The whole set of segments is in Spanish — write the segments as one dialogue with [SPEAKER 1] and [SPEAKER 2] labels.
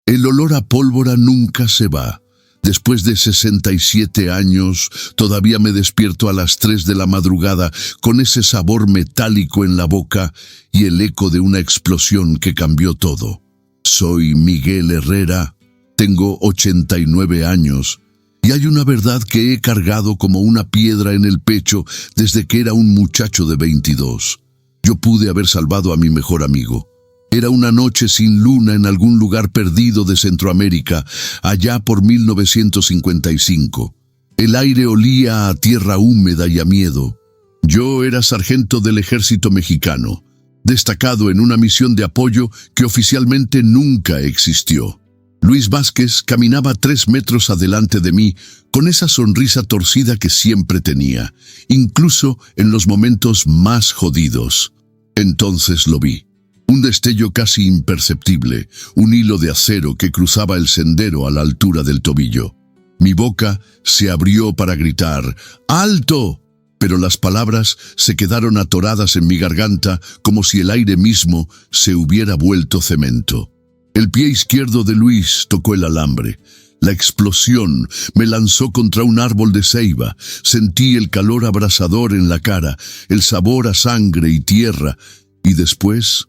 [SPEAKER 1] El olor a pólvora nunca se va. Después de 67 años, todavía me despierto a las 3 de la madrugada con ese sabor metálico en la boca y el eco de una explosión que cambió todo. Soy Miguel Herrera, tengo 89 años y hay una verdad que he cargado como una piedra en el pecho desde que era un muchacho de 22. Yo pude haber salvado a mi mejor amigo. Era una noche sin luna en algún lugar perdido de Centroamérica, allá por 1955. El aire olía a tierra húmeda y a miedo. Yo era sargento del ejército mexicano, destacado en una misión de apoyo que oficialmente nunca existió. Luis Vázquez caminaba 3 metros adelante de mí con esa sonrisa torcida que siempre tenía, incluso en los momentos más jodidos. Entonces lo vi. Un destello casi imperceptible, un hilo de acero que cruzaba el sendero a la altura del tobillo. Mi boca se abrió para gritar ¡alto! Pero las palabras se quedaron atoradas en mi garganta como si el aire mismo se hubiera vuelto cemento. El pie izquierdo de Luis tocó el alambre. La explosión me lanzó contra un árbol de ceiba. Sentí el calor abrasador en la cara, el sabor a sangre y tierra, y después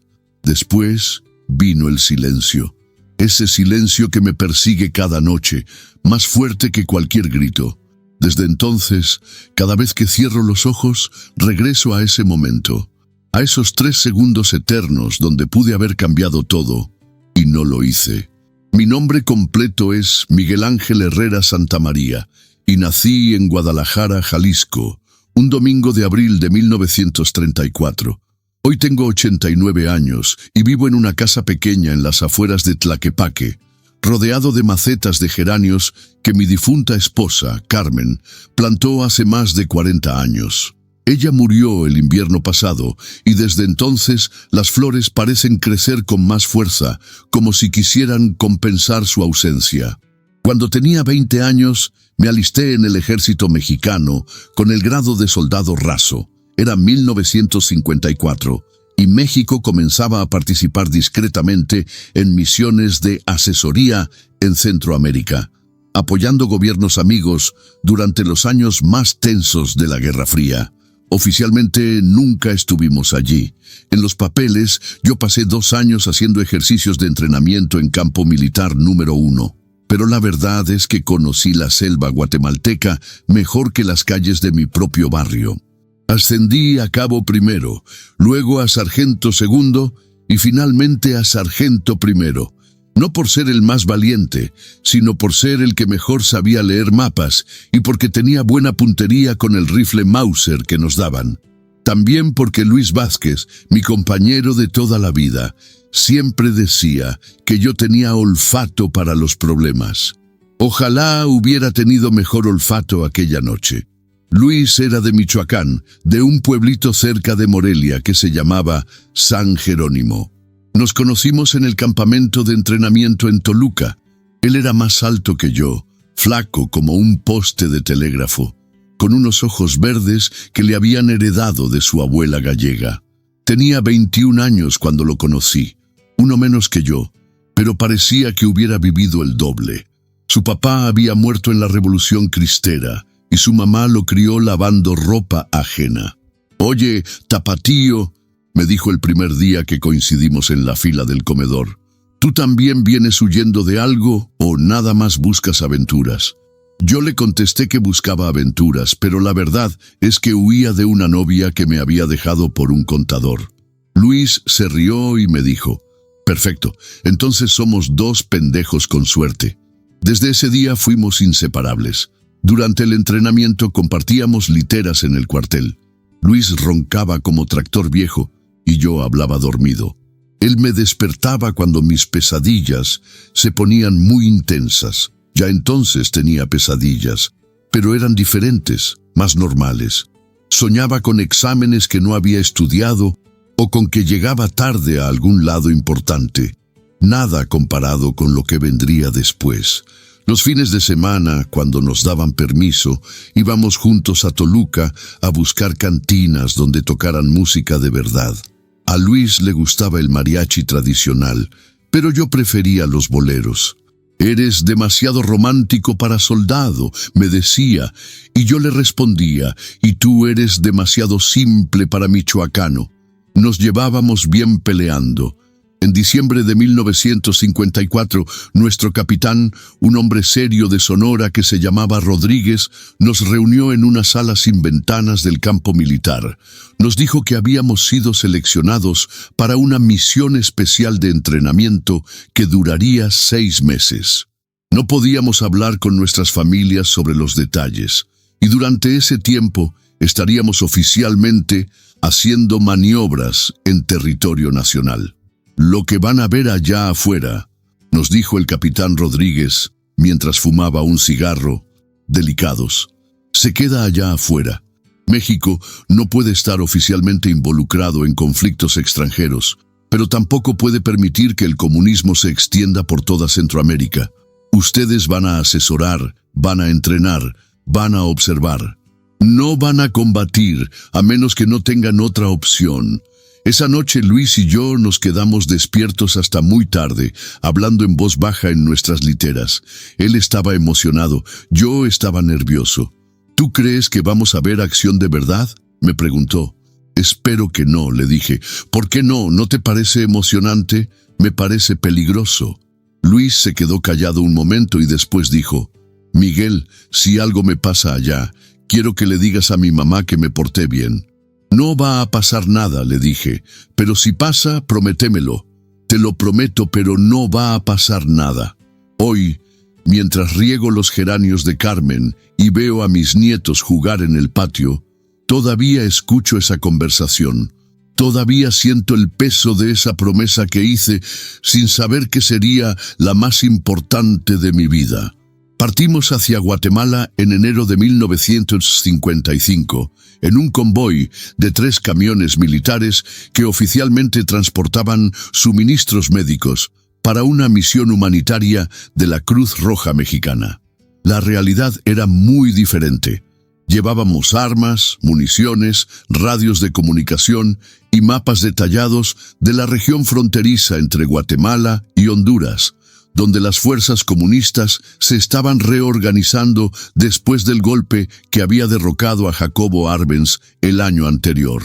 [SPEAKER 1] vino el silencio. Ese silencio que me persigue cada noche, más fuerte que cualquier grito. Desde entonces, cada vez que cierro los ojos, regreso a ese momento, a esos 3 segundos eternos donde pude haber cambiado todo, y no lo hice. Mi nombre completo es Miguel Ángel Herrera Santamaría, y nací en Guadalajara, Jalisco, un domingo de abril de 1934. Hoy tengo 89 años y vivo en una casa pequeña en las afueras de Tlaquepaque, rodeado de macetas de geranios que mi difunta esposa, Carmen, plantó hace más de 40 años. Ella murió el invierno pasado y desde entonces las flores parecen crecer con más fuerza, como si quisieran compensar su ausencia. Cuando tenía 20 años, me alisté en el ejército mexicano con el grado de soldado raso. Era 1954 y México comenzaba a participar discretamente en misiones de asesoría en Centroamérica, apoyando gobiernos amigos durante los años más tensos de la Guerra Fría. Oficialmente nunca estuvimos allí. En los papeles yo pasé 2 años haciendo ejercicios de entrenamiento en campo militar número 1. Pero la verdad es que conocí la selva guatemalteca mejor que las calles de mi propio barrio. Ascendí a cabo primero, luego a sargento segundo y finalmente a sargento primero. No por ser el más valiente, sino por ser el que mejor sabía leer mapas y porque tenía buena puntería con el rifle Mauser que nos daban. También porque Luis Vázquez, mi compañero de toda la vida, siempre decía que yo tenía olfato para los problemas. Ojalá hubiera tenido mejor olfato aquella noche. Luis era de Michoacán, de un pueblito cerca de Morelia que se llamaba San Jerónimo. Nos conocimos en el campamento de entrenamiento en Toluca. Él era más alto que yo, flaco como un poste de telégrafo, con unos ojos verdes que le habían heredado de su abuela gallega. Tenía 21 años cuando lo conocí, uno menos que yo, pero parecía que hubiera vivido el doble. Su papá había muerto en la Revolución Cristera y su mamá lo crió lavando ropa ajena. «Oye, tapatío», me dijo el primer día que coincidimos en la fila del comedor, «¿tú también vienes huyendo de algo o nada más buscas aventuras?» Yo le contesté que buscaba aventuras, pero la verdad es que huía de una novia que me había dejado por un contador. Luis se rió y me dijo, «Perfecto, entonces somos 2 pendejos con suerte». Desde ese día fuimos inseparables. Durante el entrenamiento compartíamos literas en el cuartel. Luis roncaba como tractor viejo y yo hablaba dormido. Él me despertaba cuando mis pesadillas se ponían muy intensas. Ya entonces tenía pesadillas, pero eran diferentes, más normales. Soñaba con exámenes que no había estudiado o con que llegaba tarde a algún lado importante. Nada comparado con lo que vendría después. Los fines de semana, cuando nos daban permiso, íbamos juntos a Toluca a buscar cantinas donde tocaran música de verdad. A Luis le gustaba el mariachi tradicional, pero yo prefería los boleros. «Eres demasiado romántico para soldado», me decía, y yo le respondía, «y tú eres demasiado simple para michoacano». Nos llevábamos bien peleando. En diciembre de 1954, nuestro capitán, un hombre serio de Sonora que se llamaba Rodríguez, nos reunió en una sala sin ventanas del campo militar. Nos dijo que habíamos sido seleccionados para una misión especial de entrenamiento que duraría 6 meses. No podíamos hablar con nuestras familias sobre los detalles, y durante ese tiempo estaríamos oficialmente haciendo maniobras en territorio nacional. «Lo que van a ver allá afuera», nos dijo el capitán Rodríguez mientras fumaba un cigarro, «delicados. Se queda allá afuera. México no puede estar oficialmente involucrado en conflictos extranjeros, pero tampoco puede permitir que el comunismo se extienda por toda Centroamérica. Ustedes van a asesorar, van a entrenar, van a observar. No van a combatir a menos que no tengan otra opción». Esa noche Luis y yo nos quedamos despiertos hasta muy tarde, hablando en voz baja en nuestras literas. Él estaba emocionado, yo estaba nervioso. «¿Tú crees que vamos a ver acción de verdad?», me preguntó. «Espero que no», le dije. «¿Por qué no? ¿No te parece emocionante? Me parece peligroso». Luis se quedó callado un momento y después dijo, «Miguel, si algo me pasa allá, quiero que le digas a mi mamá que me porté bien». «No va a pasar nada», le dije, «pero si pasa, prométemelo». «Te lo prometo, pero no va a pasar nada». Hoy, mientras riego los geranios de Carmen y veo a mis nietos jugar en el patio, todavía escucho esa conversación. Todavía siento el peso de esa promesa que hice sin saber que sería la más importante de mi vida. Partimos hacia Guatemala en enero de 1955, en un convoy de 3 camiones militares que oficialmente transportaban suministros médicos para una misión humanitaria de la Cruz Roja Mexicana. La realidad era muy diferente. Llevábamos armas, municiones, radios de comunicación y mapas detallados de la región fronteriza entre Guatemala y Honduras, donde las fuerzas comunistas se estaban reorganizando después del golpe que había derrocado a Jacobo Arbenz el año anterior.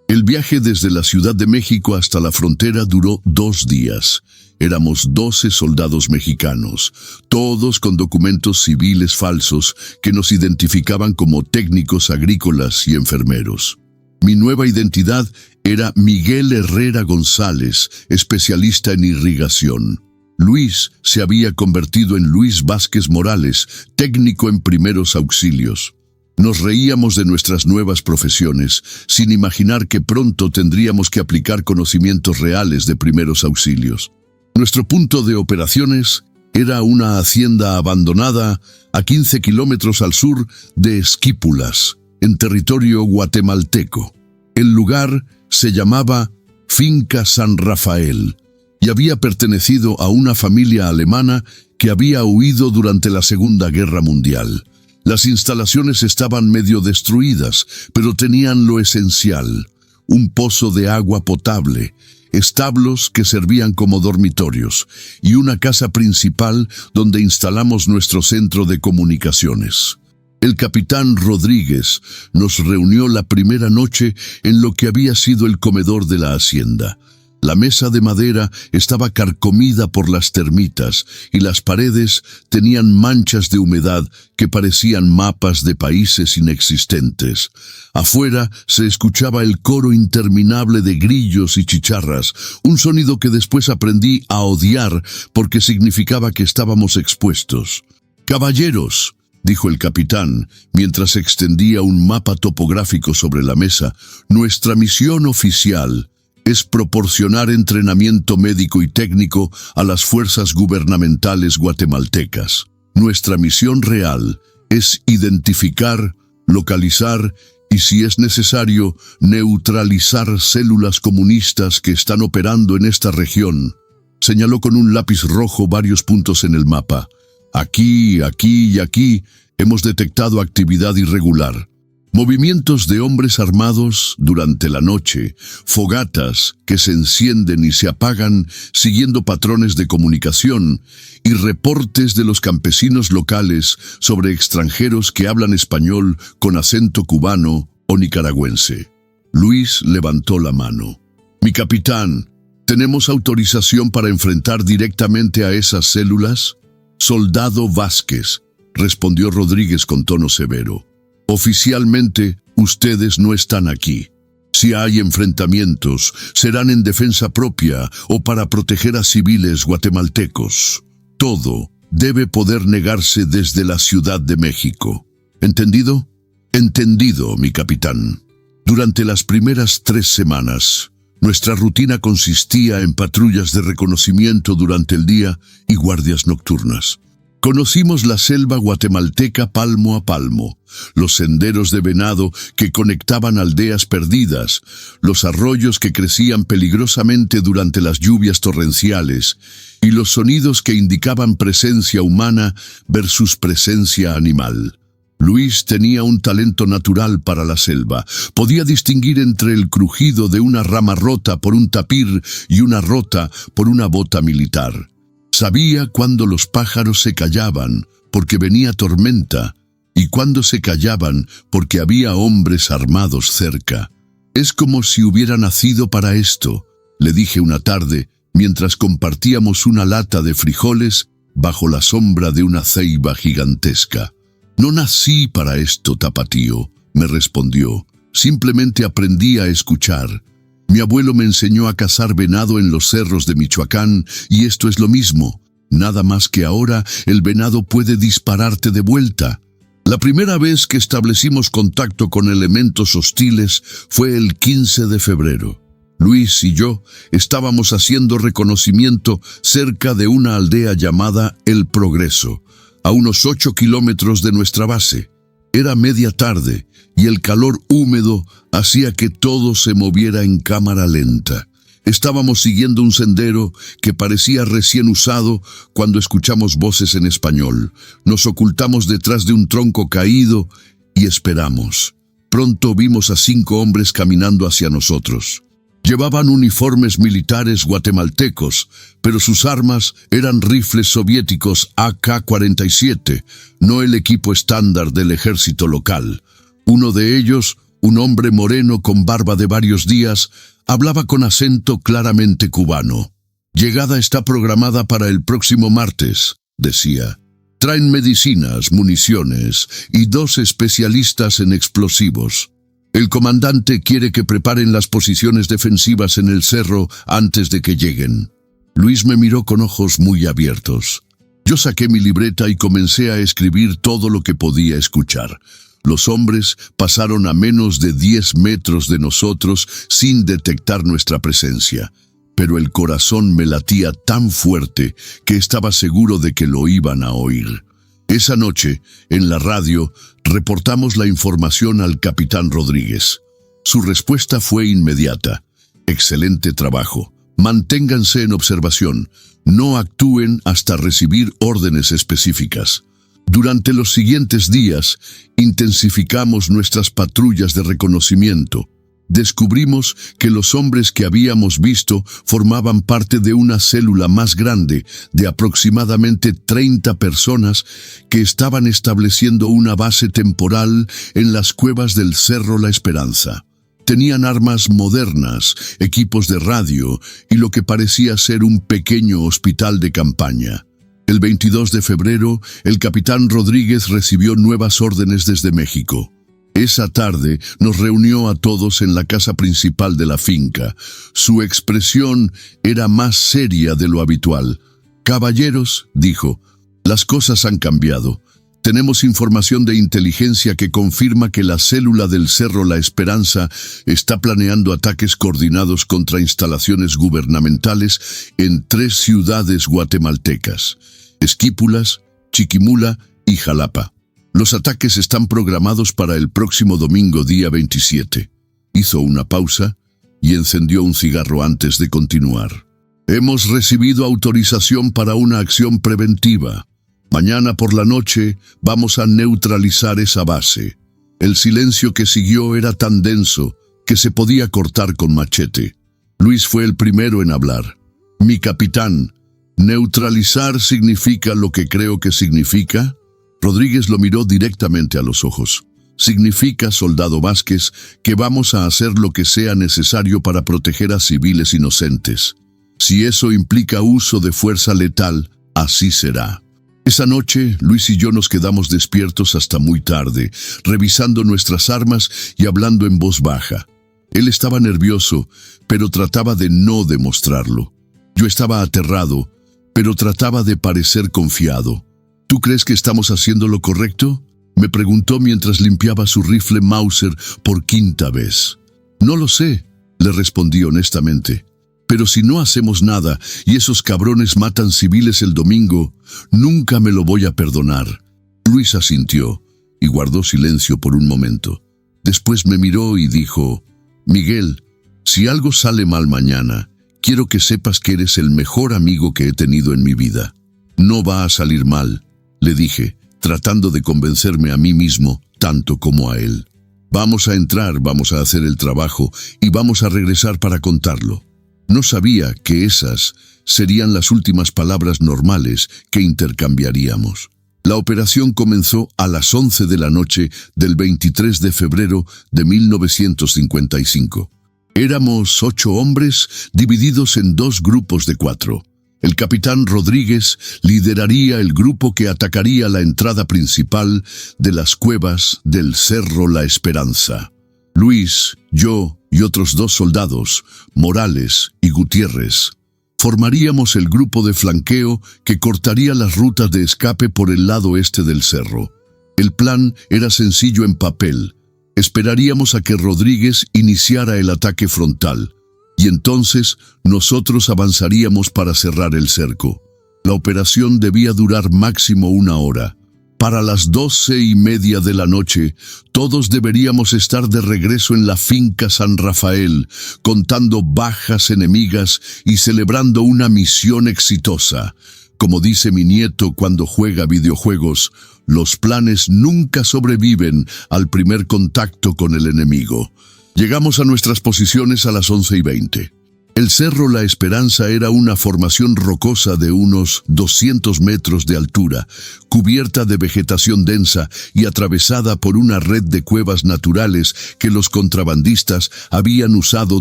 [SPEAKER 1] El viaje desde la Ciudad de México hasta la frontera duró 2 días. Éramos 12 soldados mexicanos, todos con documentos civiles falsos que nos identificaban como técnicos agrícolas y enfermeros. Mi nueva identidad era Miguel Herrera González, especialista en irrigación. Luis se había convertido en Luis Vázquez Morales, técnico en primeros auxilios. Nos reíamos de nuestras nuevas profesiones, sin imaginar que pronto tendríamos que aplicar conocimientos reales de primeros auxilios. Nuestro punto de operaciones era una hacienda abandonada a 15 kilómetros al sur de Esquípulas, en territorio guatemalteco. El lugar se llamaba Finca San Rafael y había pertenecido a una familia alemana que había huido durante la Segunda Guerra Mundial. Las instalaciones estaban medio destruidas, pero tenían lo esencial: un pozo de agua potable, establos que servían como dormitorios y una casa principal donde instalamos nuestro centro de comunicaciones. El capitán Rodríguez nos reunió la primera noche en lo que había sido el comedor de la hacienda. La mesa de madera estaba carcomida por las termitas y las paredes tenían manchas de humedad que parecían mapas de países inexistentes. Afuera se escuchaba el coro interminable de grillos y chicharras, un sonido que después aprendí a odiar porque significaba que estábamos expuestos. «Caballeros», dijo el capitán, mientras extendía un mapa topográfico sobre la mesa, «nuestra misión oficial es proporcionar entrenamiento médico y técnico a las fuerzas gubernamentales guatemaltecas. Nuestra misión real es identificar, localizar y, si es necesario, neutralizar células comunistas que están operando en esta región». Señaló con un lápiz rojo varios puntos en el mapa. «Aquí, aquí y aquí hemos detectado actividad irregular. Movimientos de hombres armados durante la noche, fogatas que se encienden y se apagan siguiendo patrones de comunicación y reportes de los campesinos locales sobre extranjeros que hablan español con acento cubano o nicaragüense. Luis levantó la mano. «Mi capitán, ¿tenemos autorización para enfrentar directamente a esas células?» «Soldado Vázquez», respondió Rodríguez con tono severo. «Oficialmente, ustedes no están aquí. Si hay enfrentamientos, serán en defensa propia o para proteger a civiles guatemaltecos. Todo debe poder negarse desde la Ciudad de México. ¿Entendido?» «Entendido, mi capitán». Durante las primeras 3 semanas, nuestra rutina consistía en patrullas de reconocimiento durante el día y guardias nocturnas. Conocimos la selva guatemalteca palmo a palmo, los senderos de venado que conectaban aldeas perdidas, los arroyos que crecían peligrosamente durante las lluvias torrenciales y los sonidos que indicaban presencia humana versus presencia animal. Luis tenía un talento natural para la selva. Podía distinguir entre el crujido de una rama rota por un tapir y una rota por una bota militar. Sabía cuándo los pájaros se callaban, porque venía tormenta, y cuándo se callaban, porque había hombres armados cerca. «Es como si hubiera nacido para esto», le dije una tarde, mientras compartíamos una lata de frijoles bajo la sombra de una ceiba gigantesca. «No nací para esto, tapatío», me respondió. «Simplemente aprendí a escuchar. Mi abuelo me enseñó a cazar venado en los cerros de Michoacán y esto es lo mismo. Nada más que ahora el venado puede dispararte de vuelta». La primera vez que establecimos contacto con elementos hostiles fue el 15 de febrero. Luis y yo estábamos haciendo reconocimiento cerca de una aldea llamada El Progreso, a unos 8 kilómetros de nuestra base. Era media tarde y el calor húmedo hacía que todo se moviera en cámara lenta. Estábamos siguiendo un sendero que parecía recién usado cuando escuchamos voces en español. Nos ocultamos detrás de un tronco caído y esperamos. Pronto vimos a 5 hombres caminando hacia nosotros. Llevaban uniformes militares guatemaltecos, pero sus armas eran rifles soviéticos AK-47, no el equipo estándar del ejército local. Uno de ellos, un hombre moreno con barba de varios días, hablaba con acento claramente cubano. «Llegada está programada para el próximo martes», decía. «Traen medicinas, municiones y 2 especialistas en explosivos. El comandante quiere que preparen las posiciones defensivas en el cerro antes de que lleguen». Luis me miró con ojos muy abiertos. Yo saqué mi libreta y comencé a escribir todo lo que podía escuchar. Los hombres pasaron a menos de 10 metros de nosotros sin detectar nuestra presencia, pero el corazón me latía tan fuerte que estaba seguro de que lo iban a oír. Esa noche, en la radio, reportamos la información al capitán Rodríguez. Su respuesta fue inmediata. «Excelente trabajo. Manténganse en observación. No actúen hasta recibir órdenes específicas». Durante los siguientes días, intensificamos nuestras patrullas de reconocimiento. Descubrimos que los hombres que habíamos visto formaban parte de una célula más grande de aproximadamente 30 personas que estaban estableciendo una base temporal en las cuevas del Cerro La Esperanza. Tenían armas modernas, equipos de radio y lo que parecía ser un pequeño hospital de campaña. El 22 de febrero, el capitán Rodríguez recibió nuevas órdenes desde México. Esa tarde nos reunió a todos en la casa principal de la finca. Su expresión era más seria de lo habitual. «Caballeros», dijo, «las cosas han cambiado. Tenemos información de inteligencia que confirma que la célula del Cerro La Esperanza está planeando ataques coordinados contra instalaciones gubernamentales en 3 ciudades guatemaltecas: Esquípulas, Chiquimula y Jalapa. Los ataques están programados para el próximo domingo, día 27. Hizo una pausa y encendió un cigarro antes de continuar. «Hemos recibido autorización para una acción preventiva. Mañana por la noche vamos a neutralizar esa base. El silencio que siguió era tan denso que se podía cortar con machete. Luis fue el primero en hablar. «Mi capitán, ¿neutralizar significa lo que creo que significa?» Rodríguez lo miró directamente a los ojos. «Significa, soldado Vázquez, que vamos a hacer lo que sea necesario para proteger a civiles inocentes. Si eso implica uso de fuerza letal, así será». Esa noche, Luis y yo nos quedamos despiertos hasta muy tarde, revisando nuestras armas y hablando en voz baja. Él estaba nervioso, pero trataba de no demostrarlo. Yo estaba aterrado, pero trataba de parecer confiado. «¿Tú crees que estamos haciendo lo correcto?», me preguntó mientras limpiaba su rifle Mauser por quinta vez. «No lo sé», le respondí honestamente. «Pero si no hacemos nada y esos cabrones matan civiles el domingo, nunca me lo voy a perdonar». Luis asintió y guardó silencio por un momento. Después me miró y dijo: «Miguel, si algo sale mal mañana, quiero que sepas que eres el mejor amigo que he tenido en mi vida». «No va a salir mal», le dije, tratando de convencerme a mí mismo tanto como a él. «Vamos a entrar, vamos a hacer el trabajo y vamos a regresar para contarlo». No sabía que esas serían las últimas palabras normales que intercambiaríamos. La operación comenzó a las 11 de la noche del 23 de febrero de 1955. Éramos 8 hombres divididos en 2 grupos de 4. El capitán Rodríguez lideraría el grupo que atacaría la entrada principal de las cuevas del Cerro La Esperanza. Luis, yo y otros 2 soldados, Morales y Gutiérrez, formaríamos el grupo de flanqueo que cortaría las rutas de escape por el lado este del cerro. El plan era sencillo en papel. Esperaríamos a que Rodríguez iniciara el ataque frontal, y entonces nosotros avanzaríamos para cerrar el cerco. La operación debía durar máximo 1 hora. Para las 12:30 de la noche, todos deberíamos estar de regreso en la finca San Rafael, contando bajas enemigas y celebrando una misión exitosa. Como dice mi nieto cuando juega videojuegos, los planes nunca sobreviven al primer contacto con el enemigo. Llegamos a nuestras posiciones a las 11:20. El Cerro La Esperanza era una formación rocosa de unos 200 metros de altura, cubierta de vegetación densa y atravesada por una red de cuevas naturales que los contrabandistas habían usado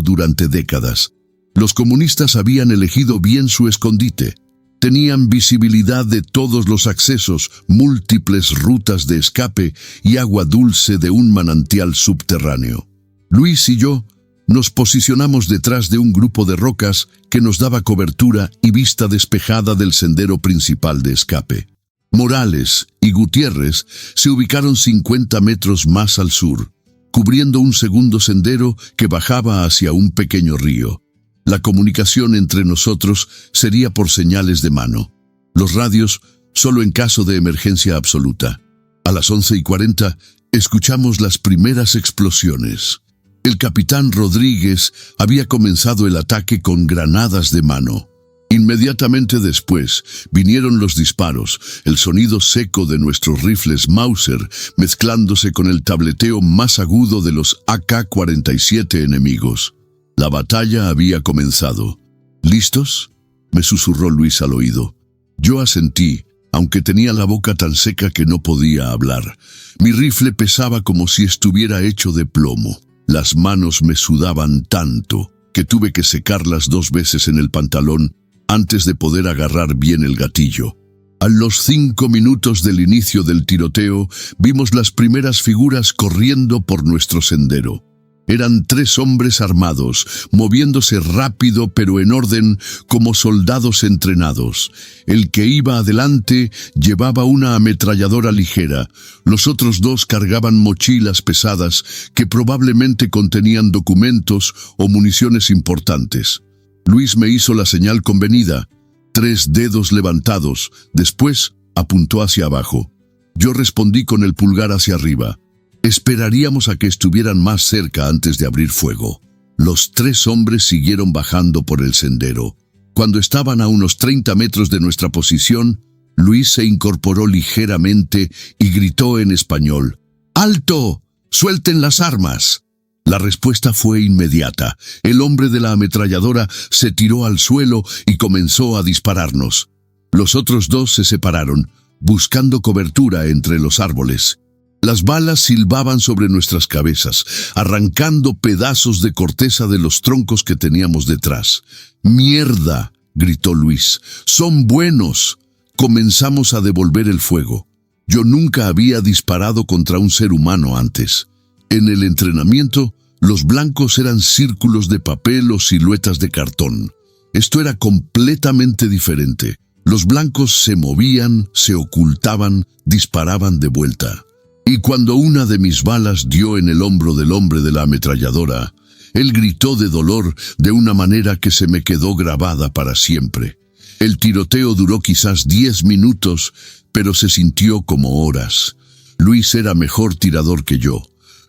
[SPEAKER 1] durante décadas. Los comunistas habían elegido bien su escondite. Tenían visibilidad de todos los accesos, múltiples rutas de escape y agua dulce de un manantial subterráneo. Luis y yo nos posicionamos detrás de un grupo de rocas que nos daba cobertura y vista despejada del sendero principal de escape. Morales y Gutiérrez se ubicaron 50 metros más al sur, cubriendo un segundo sendero que bajaba hacia un pequeño río. La comunicación entre nosotros sería por señales de mano. Los radios solo en caso de emergencia absoluta. A las 11:40 escuchamos las primeras explosiones. El capitán Rodríguez había comenzado el ataque con granadas de mano. Inmediatamente después vinieron los disparos, el sonido seco de nuestros rifles Mauser mezclándose con el tableteo más agudo de los AK-47 enemigos. La batalla había comenzado. ¿Listos?, me susurró Luis al oído. Yo asentí, aunque tenía la boca tan seca que no podía hablar. Mi rifle pesaba como si estuviera hecho de plomo. Las manos me sudaban tanto que tuve que secarlas 2 veces en el pantalón antes de poder agarrar bien el gatillo. A los 5 minutos del inicio del tiroteo, vimos las primeras figuras corriendo por nuestro sendero. Eran 3 hombres armados, moviéndose rápido pero en orden como soldados entrenados. El que iba adelante llevaba una ametralladora ligera. Los otros 2 cargaban mochilas pesadas que probablemente contenían documentos o municiones importantes. Luis me hizo la señal convenida, 3 dedos levantados. Después apuntó hacia abajo. Yo respondí con el pulgar hacia arriba. Esperaríamos a que estuvieran más cerca antes de abrir fuego. Los 3 hombres siguieron bajando por el sendero. Cuando estaban a unos 30 metros de nuestra posición, Luis se incorporó ligeramente y gritó en español: «¡Alto! ¡Suelten las armas! La respuesta fue inmediata. El hombre de la ametralladora se tiró al suelo y comenzó a dispararnos. Los otros dos se separaron, buscando cobertura entre los árboles. Las balas silbaban sobre nuestras cabezas, arrancando pedazos de corteza de los troncos que teníamos detrás. ¡Mierda!, gritó Luis. ¡Son buenos! Comenzamos a devolver el fuego. Yo nunca había disparado contra un ser humano antes. En el entrenamiento, los blancos eran círculos de papel o siluetas de cartón. Esto era completamente diferente. Los blancos se movían, se ocultaban, disparaban de vuelta. Y cuando una de mis balas dio en el hombro del hombre de la ametralladora, él gritó de dolor de una manera que se me quedó grabada para siempre. El tiroteo duró quizás 10 minutos, pero se sintió como horas. Luis era mejor tirador que yo.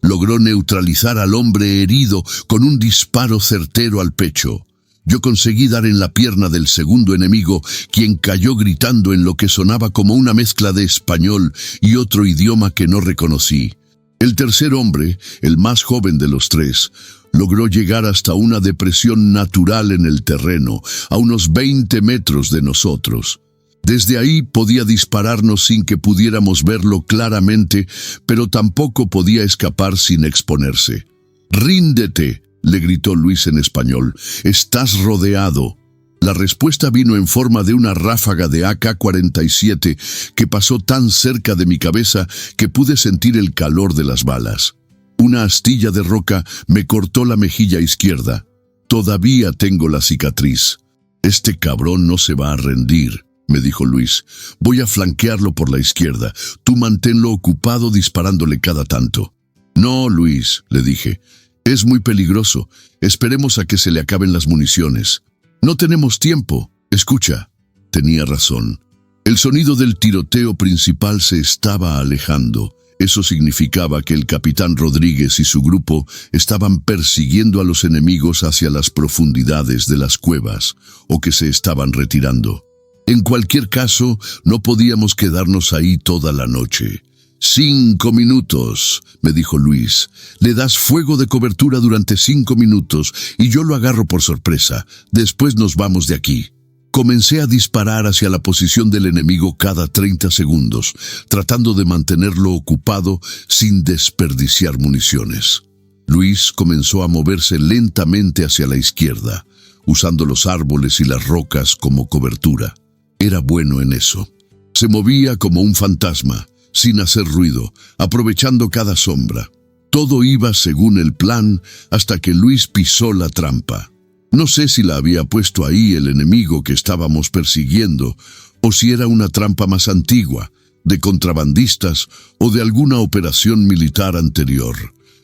[SPEAKER 1] Logró neutralizar al hombre herido con un disparo certero al pecho. Yo conseguí dar en la pierna del segundo enemigo, quien cayó gritando en lo que sonaba como una mezcla de español y otro idioma que no reconocí. El tercer hombre, el más joven de los tres, logró llegar hasta una depresión natural en el terreno, a unos 20 metros de nosotros. Desde ahí podía dispararnos sin que pudiéramos verlo claramente, pero tampoco podía escapar sin exponerse. «¡Ríndete!», le gritó Luis en español. «Estás rodeado». La respuesta vino en forma de una ráfaga de AK-47 que pasó tan cerca de mi cabeza que pude sentir el calor de las balas. Una astilla de roca me cortó la mejilla izquierda. Todavía tengo la cicatriz. «Este cabrón no se va a rendir», me dijo Luis. «Voy a flanquearlo por la izquierda. Tú manténlo ocupado disparándole cada tanto». «No, Luis», le dije. «Es muy peligroso. Esperemos a que se le acaben las municiones». «No tenemos tiempo. Escucha». Tenía razón. El sonido del tiroteo principal se estaba alejando. Eso significaba que el capitán Rodríguez y su grupo estaban persiguiendo a los enemigos hacia las profundidades de las cuevas, o que se estaban retirando. En cualquier caso, no podíamos quedarnos ahí toda la noche. 5 minutos, me dijo Luis. Le das fuego de cobertura durante 5 minutos y yo lo agarro por sorpresa. Después nos vamos de aquí. Comencé a disparar hacia la posición del enemigo cada 30 segundos, tratando de mantenerlo ocupado sin desperdiciar municiones. Luis comenzó a moverse lentamente hacia la izquierda, usando los árboles y las rocas como cobertura. Era bueno en eso. Se movía como un fantasma, sin hacer ruido, aprovechando cada sombra. Todo iba según el plan hasta que Luis pisó la trampa. No sé si la había puesto ahí el enemigo que estábamos persiguiendo, o si era una trampa más antigua, de contrabandistas o de alguna operación militar anterior.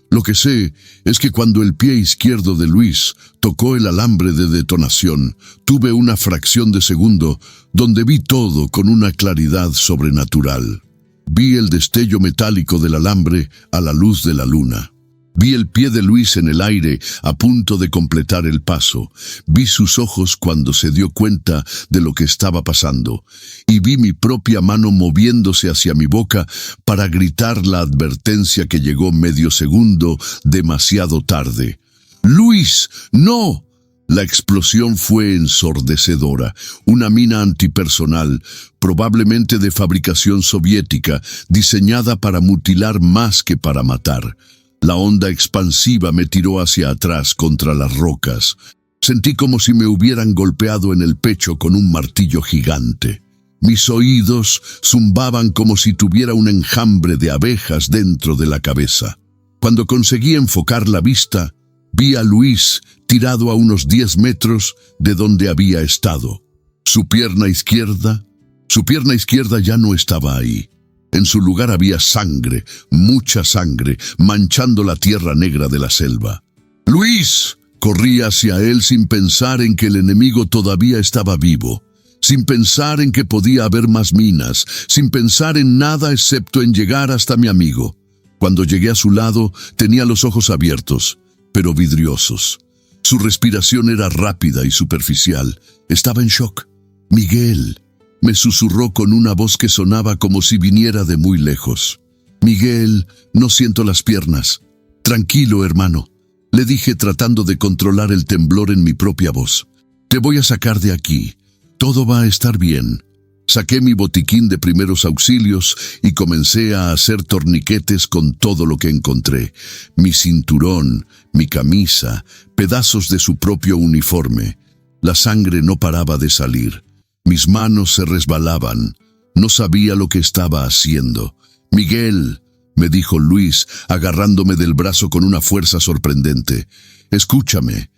[SPEAKER 1] Lo que sé es que cuando el pie izquierdo de Luis tocó el alambre de detonación, tuve una fracción de segundo donde vi todo con una claridad sobrenatural. Vi el destello metálico del alambre a la luz de la luna. Vi el pie de Luis en el aire a punto de completar el paso. Vi sus ojos cuando se dio cuenta de lo que estaba pasando. Y vi mi propia mano moviéndose hacia mi boca para gritar la advertencia que llegó medio segundo demasiado tarde. ¡Luis, no! La explosión fue ensordecedora. Una mina antipersonal, probablemente de fabricación soviética, diseñada para mutilar más que para matar. La onda expansiva me tiró hacia atrás contra las rocas. Sentí como si me hubieran golpeado en el pecho con un martillo gigante. Mis oídos zumbaban como si tuviera un enjambre de abejas dentro de la cabeza. Cuando conseguí enfocar la vista, vi a Luis tirado a unos 10 metros de donde había estado. Su pierna izquierda ya no estaba ahí. En su lugar había sangre, mucha sangre, manchando la tierra negra de la selva. ¡Luis! Corrí hacia él sin pensar en que el enemigo todavía estaba vivo, sin pensar en que podía haber más minas, sin pensar en nada excepto en llegar hasta mi amigo. Cuando llegué a su lado, tenía los ojos abiertos, pero vidriosos. Su respiración era rápida y superficial. Estaba en shock. «Miguel», me susurró con una voz que sonaba como si viniera de muy lejos. Miguel, no siento las piernas. Tranquilo, hermano, le dije tratando de controlar el temblor en mi propia voz. Te voy a sacar de aquí. Todo va a estar bien. Saqué mi botiquín de primeros auxilios y comencé a hacer torniquetes con todo lo que encontré. Mi cinturón, mi camisa, pedazos de su propio uniforme. La sangre no paraba de salir. Mis manos se resbalaban. No sabía lo que estaba haciendo. Miguel, me dijo Luis, agarrándome del brazo con una fuerza sorprendente. Escúchame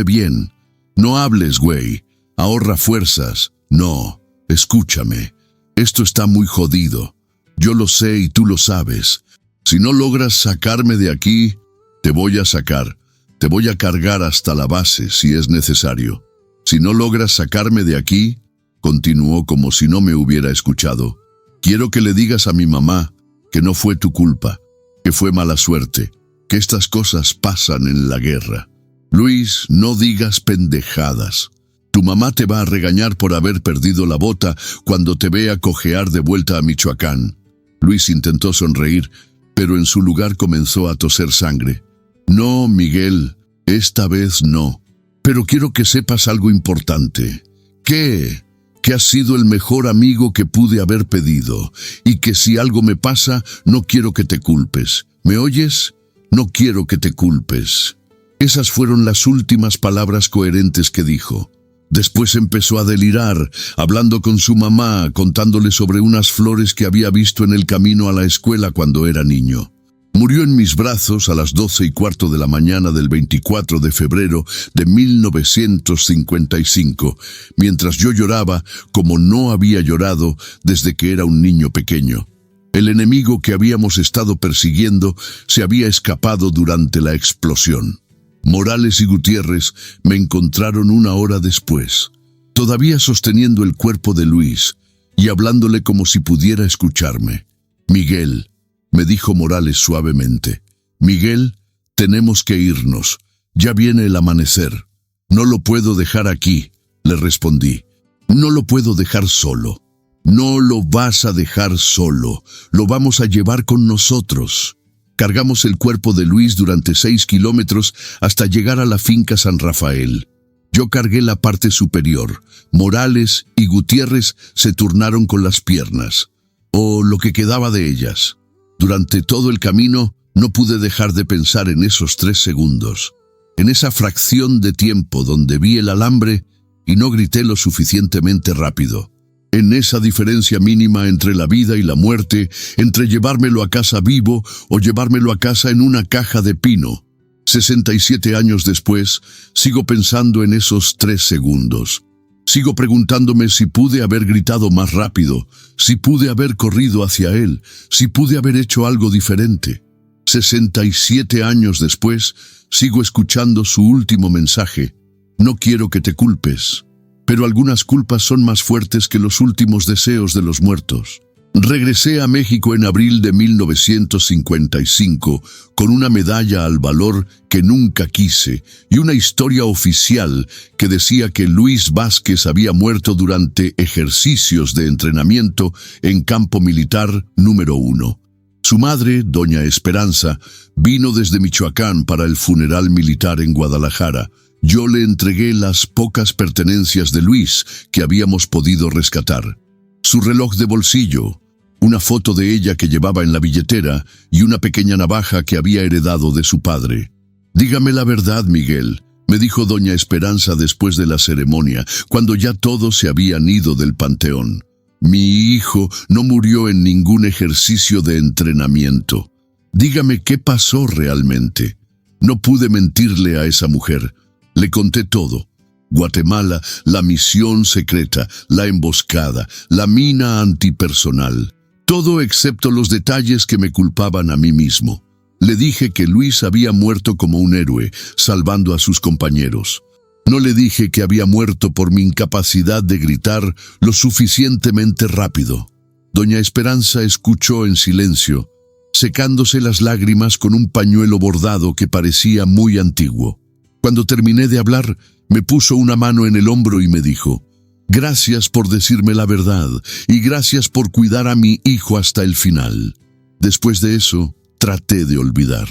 [SPEAKER 1] bien. No hables, güey. Ahorra fuerzas. No, escúchame. Esto está muy jodido. Yo lo sé y tú lo sabes. Si no logras sacarme de aquí, te voy a sacar. Te voy a cargar hasta la base si es necesario. Si no logras sacarme de aquí, continuó como si no me hubiera escuchado. Quiero que le digas a mi mamá que no fue tu culpa, que fue mala suerte, que estas cosas pasan en la guerra. Luis, no digas pendejadas. Tu mamá te va a regañar por haber perdido la bota cuando te vea cojear de vuelta a Michoacán. Luis intentó sonreír, pero en su lugar comenzó a toser sangre. No, Miguel, esta vez no. Pero quiero que sepas algo importante. ¿Qué? Que has sido el mejor amigo que pude haber pedido, y que si algo me pasa, no quiero que te culpes. ¿Me oyes? No quiero que te culpes. Esas fueron las últimas palabras coherentes que dijo. Después empezó a delirar, hablando con su mamá, contándole sobre unas flores que había visto en el camino a la escuela cuando era niño. Murió en mis brazos a las 12:15 de la mañana del 24 de febrero de 1955, mientras yo lloraba como no había llorado desde que era un niño pequeño. El enemigo que habíamos estado persiguiendo se había escapado durante la explosión. Morales y Gutiérrez me encontraron 1 hora después, todavía sosteniendo el cuerpo de Luis y hablándole como si pudiera escucharme. Miguel, me dijo Morales suavemente. Miguel, tenemos que irnos. Ya viene el amanecer. No lo puedo dejar aquí, le respondí. No lo puedo dejar solo. No lo vas a dejar solo. Lo vamos a llevar con nosotros. Cargamos el cuerpo de Luis durante 6 kilómetros hasta llegar a la finca San Rafael. Yo cargué la parte superior. Morales y Gutiérrez se turnaron con las piernas, o lo que quedaba de ellas. Durante todo el camino no pude dejar de pensar en esos 3 segundos, en esa fracción de tiempo donde vi el alambre y no grité lo suficientemente rápido, en esa diferencia mínima entre la vida y la muerte, entre llevármelo a casa vivo o llevármelo a casa en una caja de pino. 67 años después, sigo pensando en esos 3 segundos. Sigo preguntándome si pude haber gritado más rápido, si pude haber corrido hacia él, si pude haber hecho algo diferente. 67 años después, sigo escuchando su último mensaje. No quiero que te culpes, pero algunas culpas son más fuertes que los últimos deseos de los muertos. Regresé a México en abril de 1955 con una medalla al valor que nunca quise y una historia oficial que decía que Luis Vázquez había muerto durante ejercicios de entrenamiento en Campo Militar número 1. Su madre, doña Esperanza, vino desde Michoacán para el funeral militar en Guadalajara. Yo le entregué las pocas pertenencias de Luis que habíamos podido rescatar. Su reloj de bolsillo, una foto de ella que llevaba en la billetera y una pequeña navaja que había heredado de su padre. Dígame la verdad, Miguel, me dijo doña Esperanza después de la ceremonia, cuando ya todos se habían ido del panteón. Mi hijo no murió en ningún ejercicio de entrenamiento. Dígame qué pasó realmente. No pude mentirle a esa mujer. Le conté todo. Guatemala, la misión secreta, la emboscada, la mina antipersonal. Todo excepto los detalles que me culpaban a mí mismo. Le dije que Luis había muerto como un héroe, salvando a sus compañeros. No le dije que había muerto por mi incapacidad de gritar lo suficientemente rápido. Doña Esperanza escuchó en silencio, secándose las lágrimas con un pañuelo bordado que parecía muy antiguo. Cuando terminé de hablar, me puso una mano en el hombro y me dijo: «Gracias por decirme la verdad y gracias por cuidar a mi hijo hasta el final». Después de eso, traté de olvidar.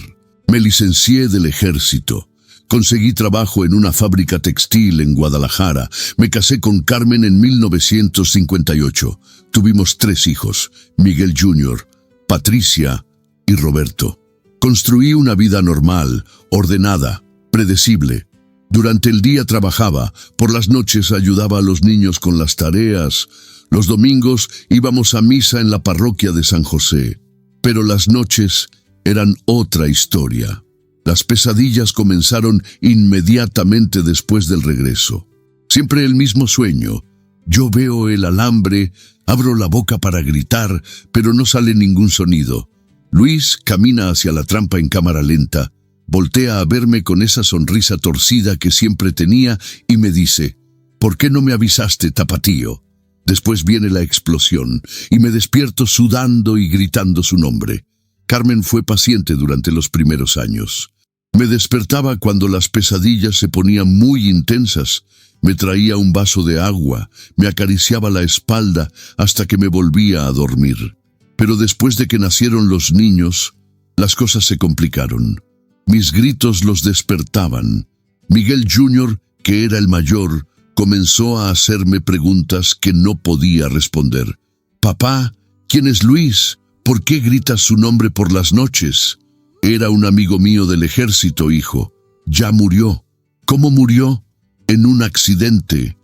[SPEAKER 1] Me licencié del ejército. Conseguí trabajo en una fábrica textil en Guadalajara. Me casé con Carmen en 1958. Tuvimos 3 hijos, Miguel Jr., Patricia y Roberto. Construí una vida normal, ordenada, predecible. Durante el día trabajaba, por las noches ayudaba a los niños con las tareas. Los domingos íbamos a misa en la parroquia de San José. Pero las noches eran otra historia. Las pesadillas comenzaron inmediatamente después del regreso. Siempre el mismo sueño. Yo veo el alambre, abro la boca para gritar, pero no sale ningún sonido. Luis camina hacia la trampa en cámara lenta, voltea a verme con esa sonrisa torcida que siempre tenía y me dice: ¿por qué no me avisaste, tapatío? Después viene la explosión y me despierto sudando y gritando su nombre. Carmen fue paciente durante los primeros años. Me despertaba cuando las pesadillas se ponían muy intensas. Me traía un vaso de agua, me acariciaba la espalda hasta que me volvía a dormir. Pero después de que nacieron los niños, las cosas se complicaron. Mis gritos los despertaban. Miguel Jr., que era el mayor, comenzó a hacerme preguntas que no podía responder. «Papá, ¿quién es Luis? ¿Por qué gritas su nombre por las noches?» «Era un amigo mío del ejército, hijo. Ya murió». «¿Cómo murió?» «En un accidente».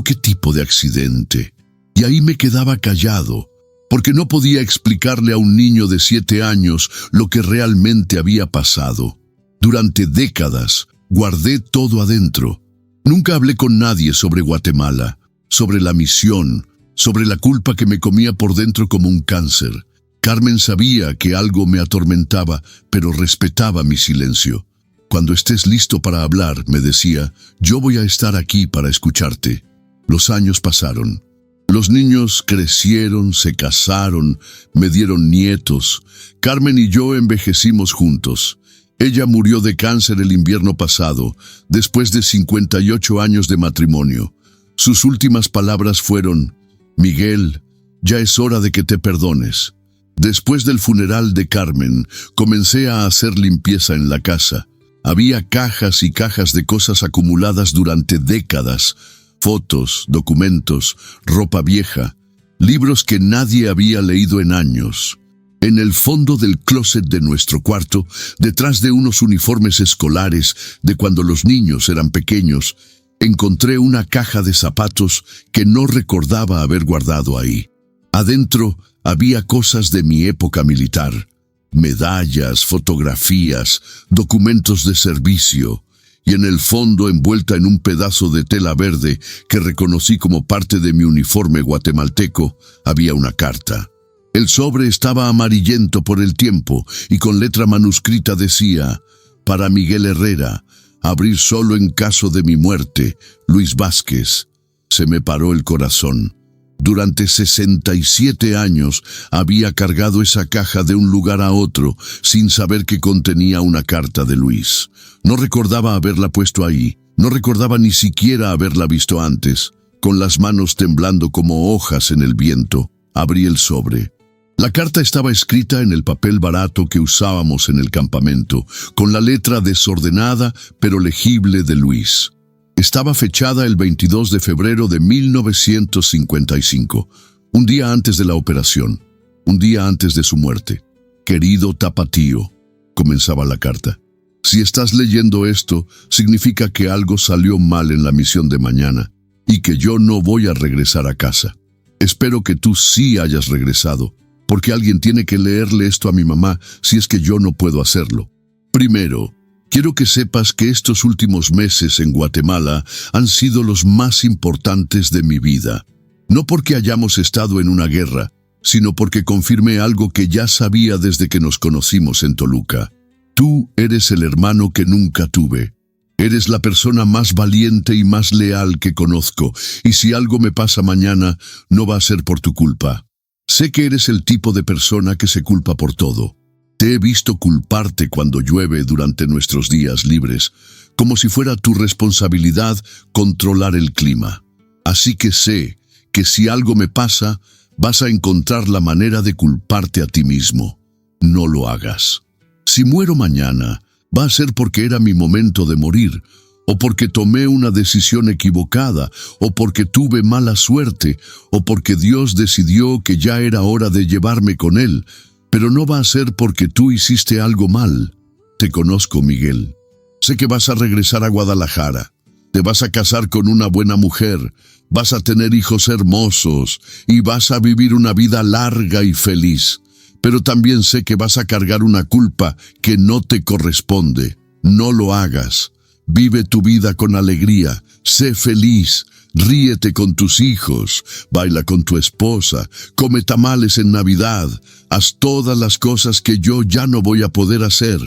[SPEAKER 1] «¿Qué tipo de accidente?» Y ahí me quedaba callado, porque no podía explicarle a un niño de 7 años lo que realmente había pasado. Durante décadas guardé todo adentro. Nunca hablé con nadie sobre Guatemala, sobre la misión, sobre la culpa que me comía por dentro como un cáncer. Carmen sabía que algo me atormentaba, pero respetaba mi silencio. «Cuando estés listo para hablar», me decía, «yo voy a estar aquí para escucharte». Los años pasaron. Los niños crecieron, se casaron, me dieron nietos. Carmen y yo envejecimos juntos. Ella murió de cáncer el invierno pasado, después de 58 años de matrimonio. Sus últimas palabras fueron: «Miguel, ya es hora de que te perdones». Después del funeral de Carmen, comencé a hacer limpieza en la casa. Había cajas y cajas de cosas acumuladas durante décadas: fotos, documentos, ropa vieja, libros que nadie había leído en años. En el fondo del closet de nuestro cuarto, detrás de unos uniformes escolares de cuando los niños eran pequeños, encontré una caja de zapatos que no recordaba haber guardado ahí. Adentro había cosas de mi época militar: medallas, fotografías, documentos de servicio. Y en el fondo, envuelta en un pedazo de tela verde que reconocí como parte de mi uniforme guatemalteco, había una carta. El sobre estaba amarillento por el tiempo y con letra manuscrita decía: «Para Miguel Herrera, abrir solo en caso de mi muerte, Luis Vázquez». Se me paró el corazón. Durante 67 años había cargado esa caja de un lugar a otro sin saber que contenía una carta de Luis. No recordaba haberla puesto ahí, no recordaba ni siquiera haberla visto antes. Con las manos temblando como hojas en el viento, abrí el sobre. La carta estaba escrita en el papel barato que usábamos en el campamento, con la letra desordenada pero legible de Luis. Estaba fechada el 22 de febrero de 1955, un día antes de la operación, un día antes de su muerte. «Querido tapatío», comenzaba la carta, «si estás leyendo esto, significa que algo salió mal en la misión de mañana y que yo no voy a regresar a casa. Espero que tú sí hayas regresado, porque alguien tiene que leerle esto a mi mamá si es que yo no puedo hacerlo. Primero, quiero que sepas que estos últimos meses en Guatemala han sido los más importantes de mi vida. No porque hayamos estado en una guerra, sino porque confirmé algo que ya sabía desde que nos conocimos en Toluca. Tú eres el hermano que nunca tuve. Eres la persona más valiente y más leal que conozco, y si algo me pasa mañana, no va a ser por tu culpa. Sé que eres el tipo de persona que se culpa por todo. Te he visto culparte cuando llueve durante nuestros días libres, como si fuera tu responsabilidad controlar el clima. Así que sé que si algo me pasa, vas a encontrar la manera de culparte a ti mismo. no lo hagas. Si muero mañana, va a ser porque era mi momento de morir, o porque tomé una decisión equivocada, o porque tuve mala suerte, o porque Dios decidió que ya era hora de llevarme con Él, pero no va a ser porque tú hiciste algo mal. Te conozco, Miguel. Sé que vas a regresar a Guadalajara. Te vas a casar con una buena mujer, vas a tener hijos hermosos y vas a vivir una vida larga y feliz. Pero también sé que vas a cargar una culpa que no te corresponde. No lo hagas. Vive tu vida con alegría, sé feliz, ríete con tus hijos, baila con tu esposa, come tamales en Navidad, haz todas las cosas que yo ya no voy a poder hacer.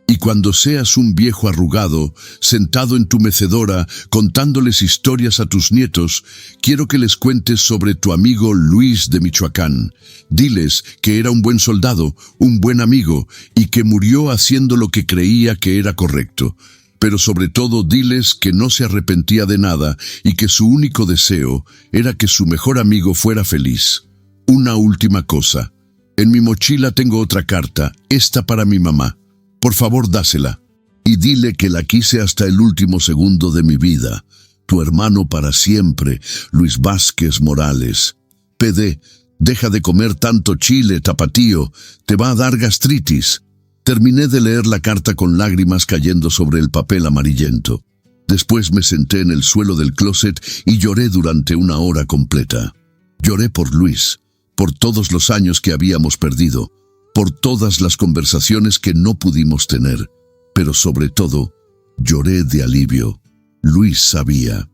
[SPEAKER 1] Y cuando seas un viejo arrugado, sentado en tu mecedora, contándoles historias a tus nietos, quiero que les cuentes sobre tu amigo Luis de Michoacán. Diles que era un buen soldado, un buen amigo, y que murió haciendo lo que creía que era correcto. Pero sobre todo diles que no se arrepentía de nada y que su único deseo era que su mejor amigo fuera feliz. Una última cosa. En mi mochila tengo otra carta, esta para mi mamá. Por favor, dásela. Y dile que la quise hasta el último segundo de mi vida. Tu hermano para siempre, Luis Vázquez Morales. PD, deja de comer tanto chile, tapatío. Te va a dar gastritis. Terminé de leer la carta con lágrimas cayendo sobre el papel amarillento. Después me senté en el suelo del closet y lloré durante una hora completa. Lloré por Luis, por todos los años que habíamos perdido, por todas las conversaciones que no pudimos tener, pero sobre todo, lloré de alivio. Luis sabía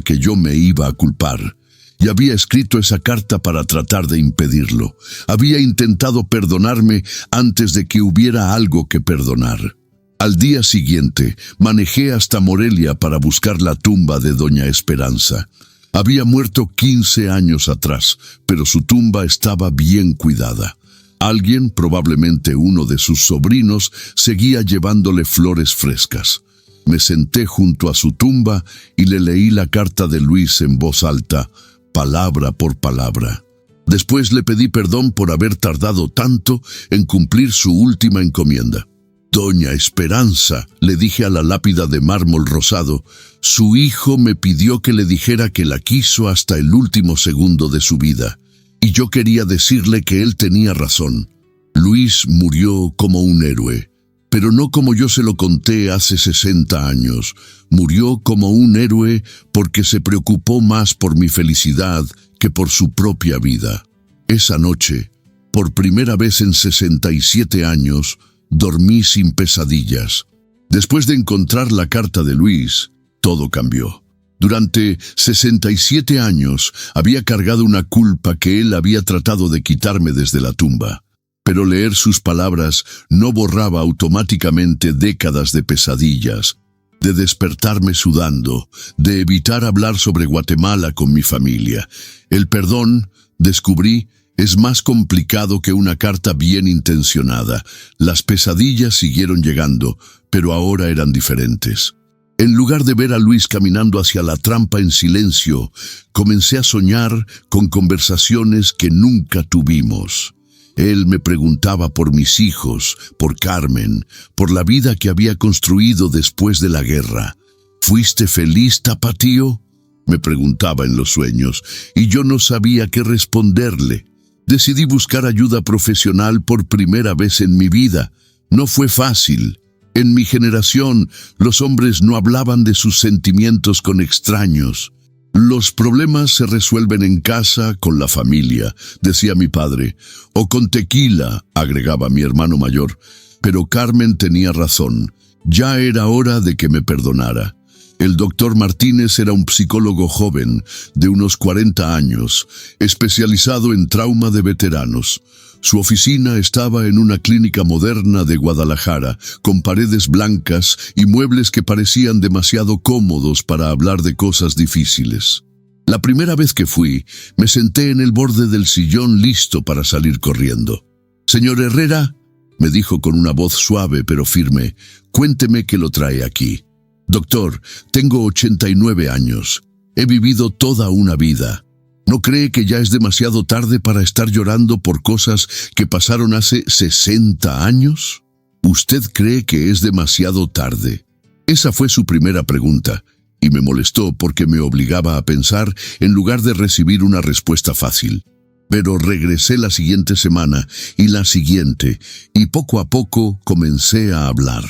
[SPEAKER 1] que yo me iba a culpar. Y había escrito esa carta para tratar de impedirlo. Había intentado perdonarme antes de que hubiera algo que perdonar. Al día siguiente, manejé hasta Morelia para buscar la tumba de Doña Esperanza. Había muerto 15 años atrás, pero su tumba estaba bien cuidada. Alguien, probablemente uno de sus sobrinos, seguía llevándole flores frescas. Me senté junto a su tumba y le leí la carta de Luis en voz alta, palabra por palabra. Después le pedí perdón por haber tardado tanto en cumplir su última encomienda. Doña Esperanza, le dije a la lápida de mármol rosado, su hijo me pidió que le dijera que la quiso hasta el último segundo de su vida. Y yo quería decirle que él tenía razón. Luis murió como un héroe, pero no como yo se lo conté hace 60 años. Murió como un héroe porque se preocupó más por mi felicidad que por su propia vida. Esa noche, por primera vez en 67 años, dormí sin pesadillas. Después de encontrar la carta de Luis, todo cambió. Durante 67 años había cargado una culpa que él había tratado de quitarme desde la tumba. Pero leer sus palabras no borraba automáticamente décadas de pesadillas, de despertarme sudando, de evitar hablar sobre Guatemala con mi familia. El perdón, descubrí, es más complicado que una carta bien intencionada. Las pesadillas siguieron llegando, pero ahora eran diferentes. En lugar de ver a Luis caminando hacia la trampa en silencio, comencé a soñar con conversaciones que nunca tuvimos. Él me preguntaba por mis hijos, por Carmen, por la vida que había construido después de la guerra. ¿Fuiste feliz, tapatío?, me preguntaba en los sueños, y yo no sabía qué responderle. Decidí buscar ayuda profesional por primera vez en mi vida. No fue fácil. En mi generación, los hombres no hablaban de sus sentimientos con extraños. Los problemas se resuelven en casa, con la familia, decía mi padre, o con tequila, agregaba mi hermano mayor. Pero Carmen tenía razón. Ya era hora de que me perdonara. El doctor Martínez era un psicólogo joven, de unos 40 años, especializado en trauma de veteranos. Su oficina estaba en una clínica moderna de Guadalajara, con paredes blancas y muebles que parecían demasiado cómodos para hablar de cosas difíciles. La primera vez que fui, me senté en el borde del sillón listo para salir corriendo. «Señor Herrera», me dijo con una voz suave pero firme, «cuénteme qué lo trae aquí». «Doctor, tengo 89 años. He vivido toda una vida. ¿No cree que ya es demasiado tarde para estar llorando por cosas que pasaron hace 60 años? ¿Usted cree que es demasiado tarde? Esa fue su primera pregunta, y me molestó porque me obligaba a pensar en lugar de recibir una respuesta fácil. Pero regresé la siguiente semana y la siguiente, y poco a poco comencé a hablar.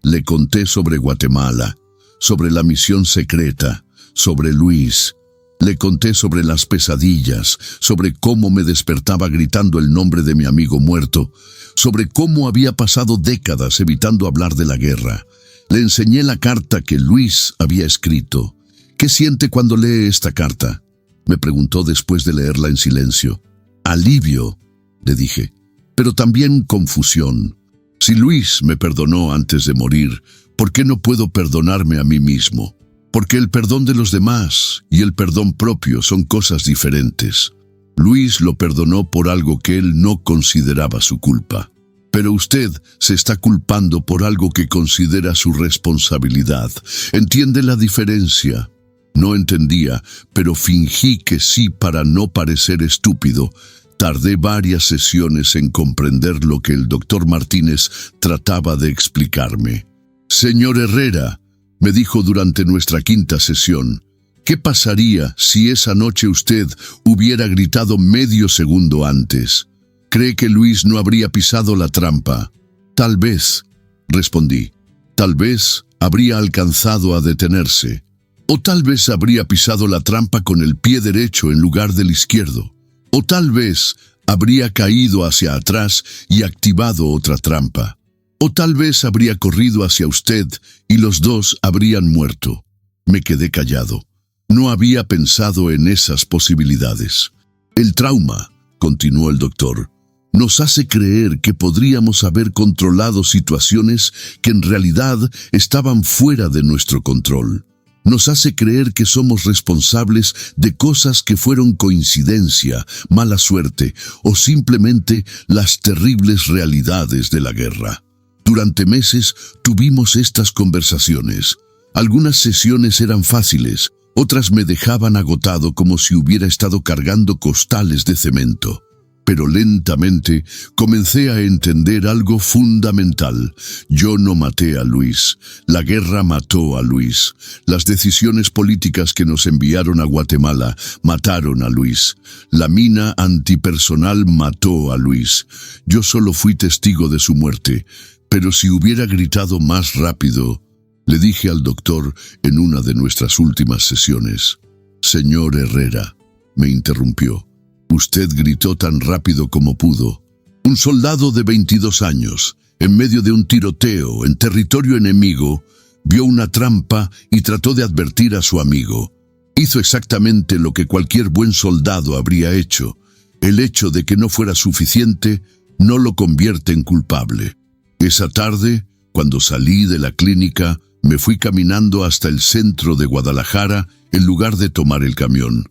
[SPEAKER 1] Le conté sobre Guatemala, sobre la misión secreta, sobre Luis. Le conté sobre las pesadillas, sobre cómo me despertaba gritando el nombre de mi amigo muerto, sobre cómo había pasado décadas evitando hablar de la guerra. Le enseñé la carta que Luis había escrito. ¿Qué siente cuando lee esta carta?, me preguntó después de leerla en silencio. Alivio, le dije, pero también confusión. Si Luis me perdonó antes de morir, ¿por qué no puedo perdonarme a mí mismo? Porque el perdón de los demás y el perdón propio son cosas diferentes. Luis lo perdonó por algo que él no consideraba su culpa. Pero usted se está culpando por algo que considera su responsabilidad. ¿Entiende la diferencia? No entendía, pero fingí que sí para no parecer estúpido. Tardé varias sesiones en comprender lo que el doctor Martínez trataba de explicarme. Señor Herrera, me dijo durante nuestra quinta sesión, ¿qué pasaría si esa noche usted hubiera gritado medio segundo antes? ¿Cree que Luis no habría pisado la trampa? Tal vez, respondí. Tal vez habría alcanzado a detenerse. O tal vez habría pisado la trampa con el pie derecho en lugar del izquierdo. O tal vez habría caído hacia atrás y activado otra trampa. O tal vez habría corrido hacia usted y los dos habrían muerto. Me quedé callado. No había pensado en esas posibilidades. El trauma, continuó el doctor, nos hace creer que podríamos haber controlado situaciones que en realidad estaban fuera de nuestro control. Nos hace creer que somos responsables de cosas que fueron coincidencia, mala suerte o simplemente las terribles realidades de la guerra. Durante meses tuvimos estas conversaciones. Algunas sesiones eran fáciles, otras me dejaban agotado como si hubiera estado cargando costales de cemento. Pero lentamente comencé a entender algo fundamental. Yo no maté a Luis. La guerra mató a Luis. Las decisiones políticas que nos enviaron a Guatemala mataron a Luis. La mina antipersonal mató a Luis. Yo solo fui testigo de su muerte. Pero si hubiera gritado más rápido, le dije al doctor en una de nuestras últimas sesiones. Señor Herrera, me interrumpió. Usted gritó tan rápido como pudo. Un soldado de 22 años, en medio de un tiroteo en territorio enemigo, vio una trampa y trató de advertir a su amigo. Hizo exactamente lo que cualquier buen soldado habría hecho. El hecho de que no fuera suficiente no lo convierte en culpable. Esa tarde, cuando salí de la clínica, me fui caminando hasta el centro de Guadalajara en lugar de tomar el camión.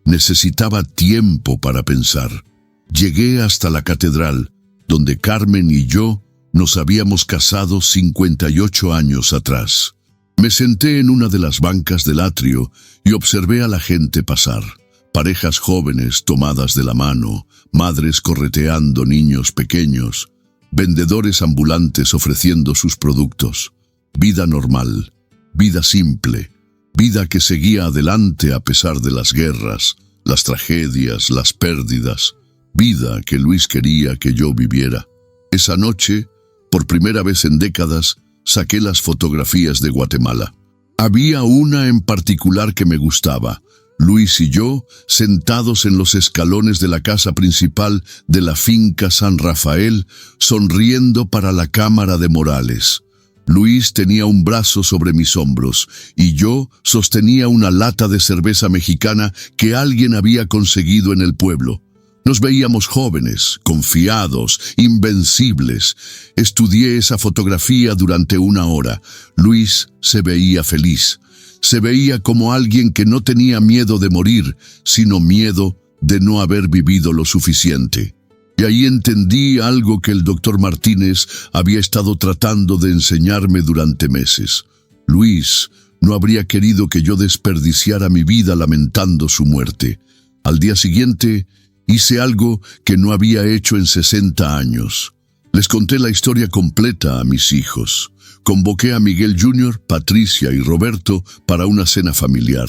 [SPEAKER 1] Necesitaba tiempo para pensar. Llegué hasta la catedral, donde Carmen y yo nos habíamos casado 58 años atrás. Me senté en una de las bancas del atrio y observé a la gente pasar. Parejas jóvenes tomadas de la mano, madres correteando niños pequeños, vendedores ambulantes ofreciendo sus productos. Vida normal, vida simple. Vida que seguía adelante a pesar de las guerras, las tragedias, las pérdidas. Vida que Luis quería que yo viviera. Esa noche, por primera vez en décadas, saqué las fotografías de Guatemala. Había una en particular que me gustaba. Luis y yo, sentados en los escalones de la casa principal de la finca San Rafael, sonriendo para la cámara de Morales. Luis tenía un brazo sobre mis hombros y yo sostenía una lata de cerveza mexicana que alguien había conseguido en el pueblo. Nos veíamos jóvenes, confiados, invencibles. Estudié esa fotografía durante 1 hora. Luis se veía feliz. Se veía como alguien que no tenía miedo de morir, sino miedo de no haber vivido lo suficiente. Y ahí entendí algo que el doctor Martínez había estado tratando de enseñarme durante meses. Luis no habría querido que yo desperdiciara mi vida lamentando su muerte. Al día siguiente, hice algo que no había hecho en 60 años. Les conté la historia completa a mis hijos. Convoqué a Miguel Jr., Patricia y Roberto para una cena familiar.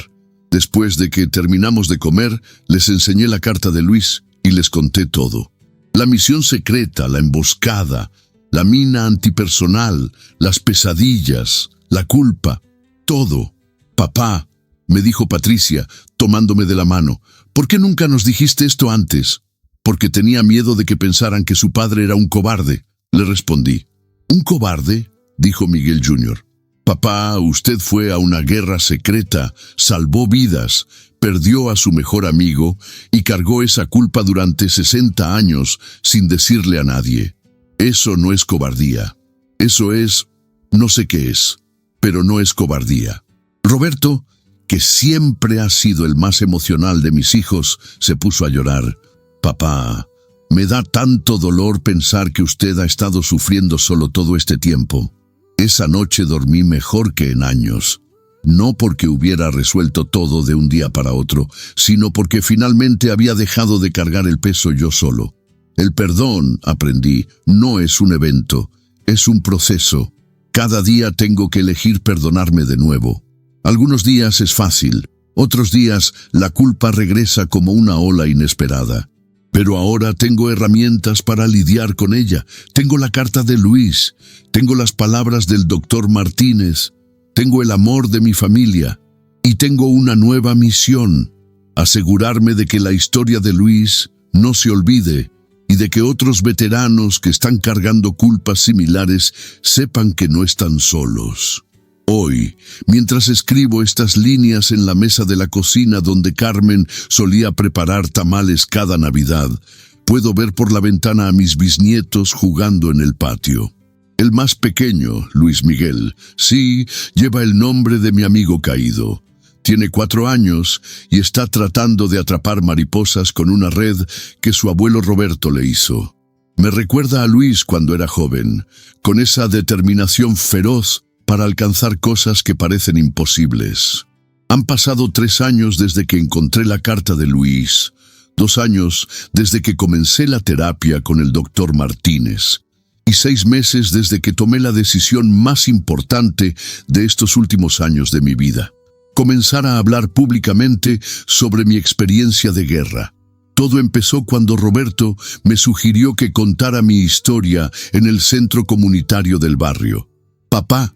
[SPEAKER 1] Después de que terminamos de comer, les enseñé la carta de Luis y les conté todo. La misión secreta, la emboscada, la mina antipersonal, las pesadillas, la culpa, todo. Papá, me dijo Patricia, tomándome de la mano, ¿por qué nunca nos dijiste esto antes? Porque tenía miedo de que pensaran que su padre era un cobarde, le respondí. ¿Un cobarde?, dijo Miguel Jr. Papá, usted fue a una guerra secreta, salvó vidas, perdió a su mejor amigo y cargó esa culpa durante 60 años sin decirle a nadie. Eso no es cobardía. Eso es, no sé qué es, pero no es cobardía. Roberto, que siempre ha sido el más emocional de mis hijos, se puso a llorar. Papá, me da tanto dolor pensar que usted ha estado sufriendo solo todo este tiempo. Esa noche dormí mejor que en años. No porque hubiera resuelto todo de un día para otro, sino porque finalmente había dejado de cargar el peso yo solo. El perdón, aprendí, no es un evento, es un proceso. Cada día tengo que elegir perdonarme de nuevo. Algunos días es fácil, otros días la culpa regresa como una ola inesperada. Pero ahora tengo herramientas para lidiar con ella. Tengo la carta de Luis, tengo las palabras del doctor Martínez, tengo el amor de mi familia y tengo una nueva misión: asegurarme de que la historia de Luis no se olvide y de que otros veteranos que están cargando culpas similares sepan que no están solos. Hoy, mientras escribo estas líneas en la mesa de la cocina donde Carmen solía preparar tamales cada Navidad, puedo ver por la ventana a mis bisnietos jugando en el patio. El más pequeño, Luis Miguel, sí, lleva el nombre de mi amigo caído. Tiene 4 años y está tratando de atrapar mariposas con una red que su abuelo Roberto le hizo. Me recuerda a Luis cuando era joven, con esa determinación feroz para alcanzar cosas que parecen imposibles. Han pasado 3 años desde que encontré la carta de Luis, 2 años desde que comencé la terapia con el doctor Martínez, y 6 meses desde que tomé la decisión más importante de estos últimos años de mi vida: comenzar a hablar públicamente sobre mi experiencia de guerra. Todo empezó cuando Roberto me sugirió que contara mi historia en el centro comunitario del barrio. Papá,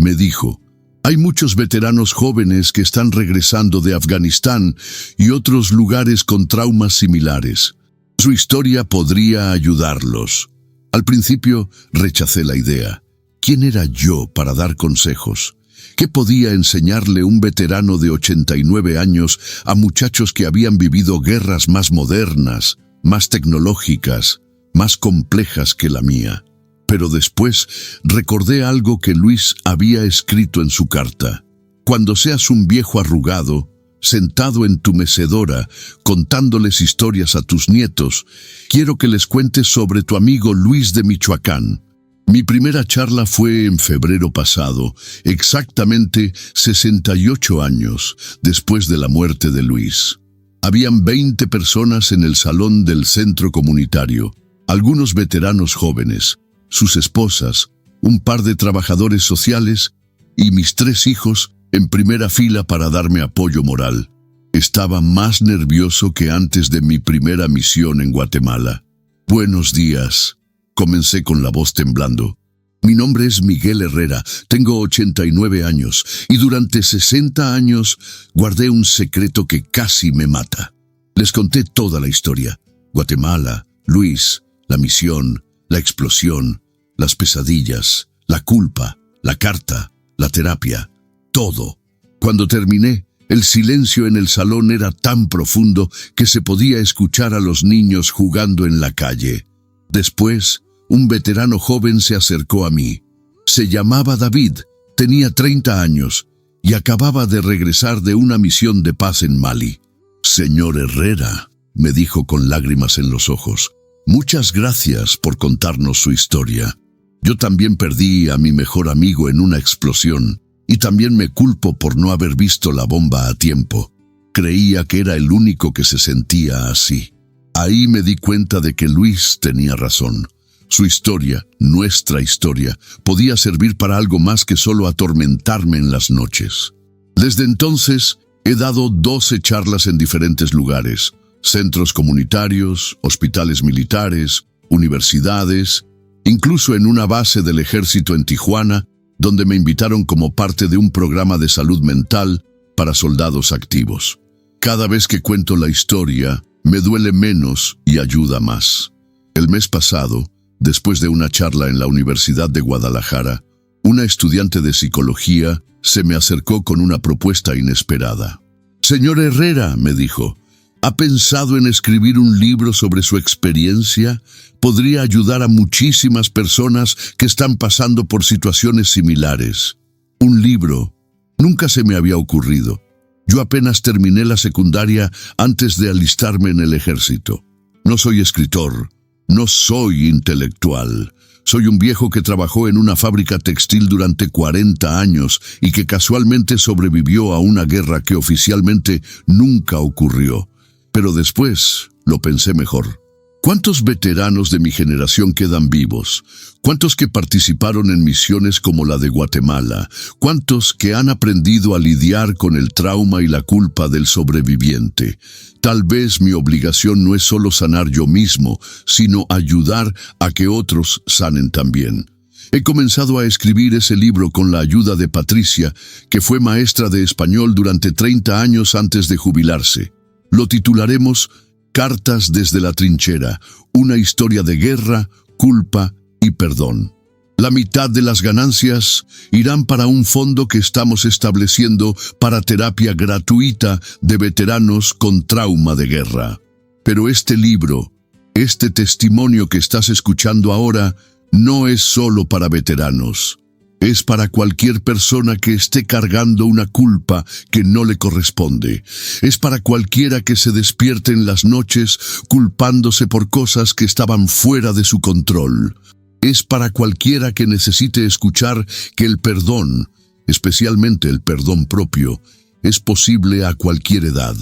[SPEAKER 1] me dijo, hay muchos veteranos jóvenes que están regresando de Afganistán y otros lugares con traumas similares. Su historia podría ayudarlos. Al principio rechacé la idea. ¿Quién era yo para dar consejos? ¿Qué podía enseñarle un veterano de 89 años a muchachos que habían vivido guerras más modernas, más tecnológicas, más complejas que la mía? Pero después recordé algo que Luis había escrito en su carta. Cuando seas un viejo arrugado, sentado en tu mecedora, contándoles historias a tus nietos, quiero que les cuentes sobre tu amigo Luis de Michoacán. Mi primera charla fue en febrero pasado, exactamente 68 años después de la muerte de Luis. Habían 20 personas en el salón del centro comunitario, algunos veteranos jóvenes, sus esposas, un par de trabajadores sociales y mis 3 hijos en primera fila para darme apoyo moral. Estaba más nervioso que antes de mi primera misión en Guatemala. Buenos días, comencé con la voz temblando. Mi nombre es Miguel Herrera, tengo 89 años y durante 60 años guardé un secreto que casi me mata. Les conté toda la historia: Guatemala, Luis, la misión, la explosión, las pesadillas, la culpa, la carta, la terapia, todo. Cuando terminé, el silencio en el salón era tan profundo que se podía escuchar a los niños jugando en la calle. Después, un veterano joven se acercó a mí. Se llamaba David, tenía 30 años y acababa de regresar de una misión de paz en Mali. Señor Herrera, me dijo con lágrimas en los ojos, muchas gracias por contarnos su historia. Yo también perdí a mi mejor amigo en una explosión y también me culpo por no haber visto la bomba a tiempo. Creía que era el único que se sentía así. Ahí me di cuenta de que Luis tenía razón. Su historia, nuestra historia, podía servir para algo más que solo atormentarme en las noches. Desde entonces, he dado 12 charlas en diferentes lugares: centros comunitarios, hospitales militares, universidades, incluso en una base del ejército en Tijuana, donde me invitaron como parte de un programa de salud mental para soldados activos. Cada vez que cuento la historia, me duele menos y ayuda más. El mes pasado, después de una charla en la Universidad de Guadalajara, una estudiante de psicología se me acercó con una propuesta inesperada. «Señor Herrera», me dijo, ¿ha pensado en escribir un libro sobre su experiencia? Podría ayudar a muchísimas personas que están pasando por situaciones similares. Un libro. Nunca se me había ocurrido. Yo apenas terminé la secundaria antes de alistarme en el ejército. No soy escritor. No soy intelectual. Soy un viejo que trabajó en una fábrica textil durante 40 años y que casualmente sobrevivió a una guerra que oficialmente nunca ocurrió. Pero después lo pensé mejor. ¿Cuántos veteranos de mi generación quedan vivos? ¿Cuántos que participaron en misiones como la de Guatemala? ¿Cuántos que han aprendido a lidiar con el trauma y la culpa del sobreviviente? Tal vez mi obligación no es solo sanar yo mismo, sino ayudar a que otros sanen también. He comenzado a escribir ese libro con la ayuda de Patricia, que fue maestra de español durante 30 años antes de jubilarse. Lo titularemos Cartas desde la trinchera, una historia de guerra, culpa y perdón. La mitad de las ganancias irán para un fondo que estamos estableciendo para terapia gratuita de veteranos con trauma de guerra. Pero este libro, este testimonio que estás escuchando ahora, no es solo para veteranos. Es para cualquier persona que esté cargando una culpa que no le corresponde. Es para cualquiera que se despierte en las noches culpándose por cosas que estaban fuera de su control. Es para cualquiera que necesite escuchar que el perdón, especialmente el perdón propio, es posible a cualquier edad.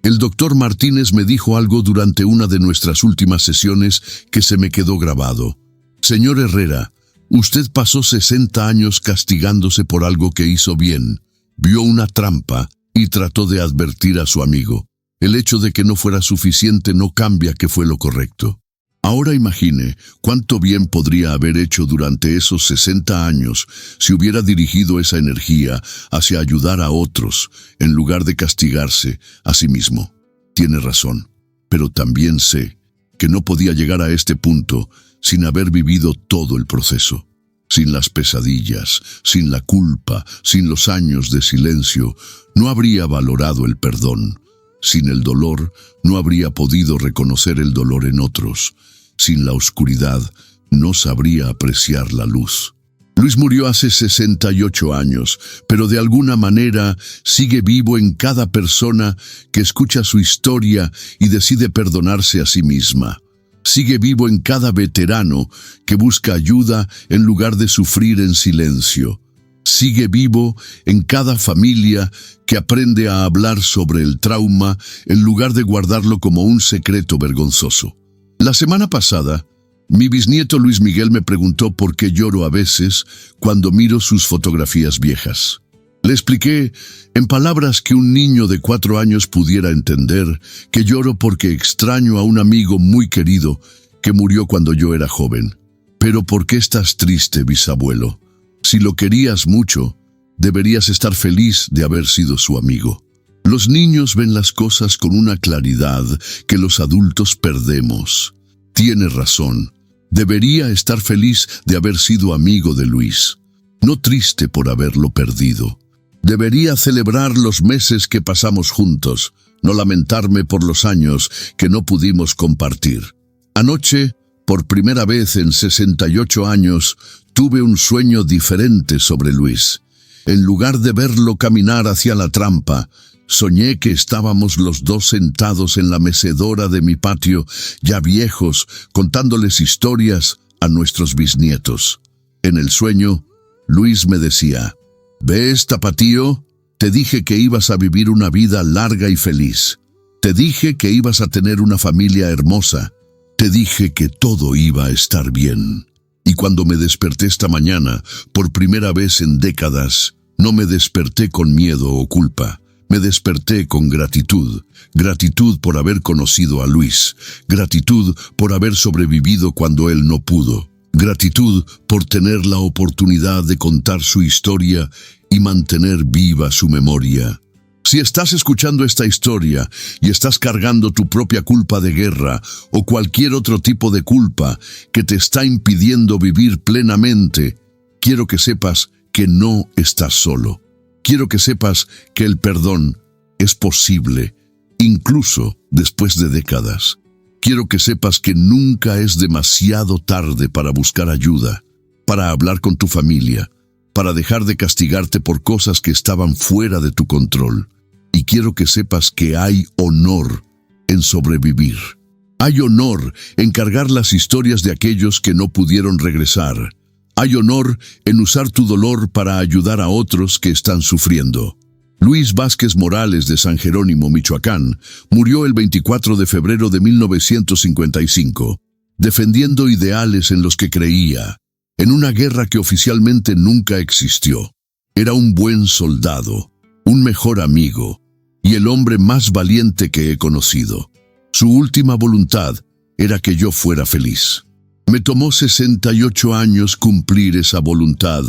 [SPEAKER 1] El doctor Martínez me dijo algo durante una de nuestras últimas sesiones que se me quedó grabado. Señor Herrera, usted pasó 60 años castigándose por algo que hizo bien, vio una trampa y trató de advertir a su amigo. El hecho de que no fuera suficiente no cambia que fue lo correcto. Ahora imagine cuánto bien podría haber hecho durante esos 60 años si hubiera dirigido esa energía hacia ayudar a otros en lugar de castigarse a sí mismo. Tiene razón, pero también sé que no podía llegar a este punto sin haber vivido todo el proceso. Sin las pesadillas, sin la culpa, sin los años de silencio, no habría valorado el perdón. Sin el dolor, no habría podido reconocer el dolor en otros. Sin la oscuridad, no sabría apreciar la luz. Luis murió hace 68 años, pero de alguna manera sigue vivo en cada persona que escucha su historia y decide perdonarse a sí misma. Sigue vivo en cada veterano que busca ayuda en lugar de sufrir en silencio. Sigue vivo en cada familia que aprende a hablar sobre el trauma en lugar de guardarlo como un secreto vergonzoso. La semana pasada, mi bisnieto Luis Miguel me preguntó por qué lloro a veces cuando miro sus fotografías viejas. Le expliqué, en palabras que un niño de 4 años pudiera entender, que lloro porque extraño a un amigo muy querido que murió cuando yo era joven. Pero ¿por qué estás triste, bisabuelo? Si lo querías mucho, deberías estar feliz de haber sido su amigo. Los niños ven las cosas con una claridad que los adultos perdemos. Tiene razón. Debería estar feliz de haber sido amigo de Luis, no triste por haberlo perdido. Debería celebrar los meses que pasamos juntos, no lamentarme por los años que no pudimos compartir. Anoche, por primera vez en 68 años, tuve un sueño diferente sobre Luis. En lugar de verlo caminar hacia la trampa, soñé que estábamos los dos sentados en la mecedora de mi patio, ya viejos, contándoles historias a nuestros bisnietos. En el sueño, Luis me decía, «¿Ves, tapatío? Te dije que ibas a vivir una vida larga y feliz. Te dije que ibas a tener una familia hermosa. Te dije que todo iba a estar bien. Y cuando me desperté esta mañana, por primera vez en décadas, no me desperté con miedo o culpa. Me desperté con gratitud. Gratitud por haber conocido a Luis. Gratitud por haber sobrevivido cuando él no pudo. Gratitud por tener la oportunidad de contar su historia y mantener viva su memoria. Si estás escuchando esta historia y estás cargando tu propia culpa de guerra o cualquier otro tipo de culpa que te está impidiendo vivir plenamente, quiero que sepas que no estás solo. Quiero que sepas que el perdón es posible, incluso después de décadas. Quiero que sepas que nunca es demasiado tarde para buscar ayuda, para hablar con tu familia, para dejar de castigarte por cosas que estaban fuera de tu control. Y quiero que sepas que hay honor en sobrevivir. Hay honor en cargar las historias de aquellos que no pudieron regresar. Hay honor en usar tu dolor para ayudar a otros que están sufriendo. Luis Vázquez Morales de San Jerónimo, Michoacán, murió el 24 de febrero de 1955, defendiendo ideales en los que creía, en una guerra que oficialmente nunca existió. Era un buen soldado, un mejor amigo y el hombre más valiente que he conocido. Su última voluntad era que yo fuera feliz. Me tomó 68 años cumplir esa voluntad,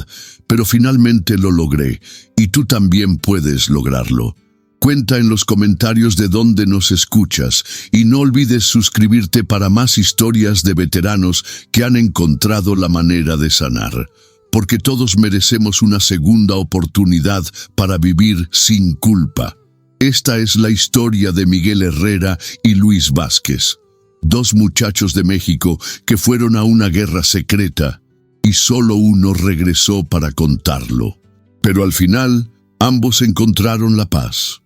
[SPEAKER 1] pero finalmente lo logré, y tú también puedes lograrlo. Cuenta en los comentarios de dónde nos escuchas, y no olvides suscribirte para más historias de veteranos que han encontrado la manera de sanar. Porque todos merecemos una segunda oportunidad para vivir sin culpa. Esta es la historia de Miguel Herrera y Luis Vázquez, dos muchachos de México que fueron a una guerra secreta y solo uno regresó para contarlo. Pero al final, ambos encontraron la paz.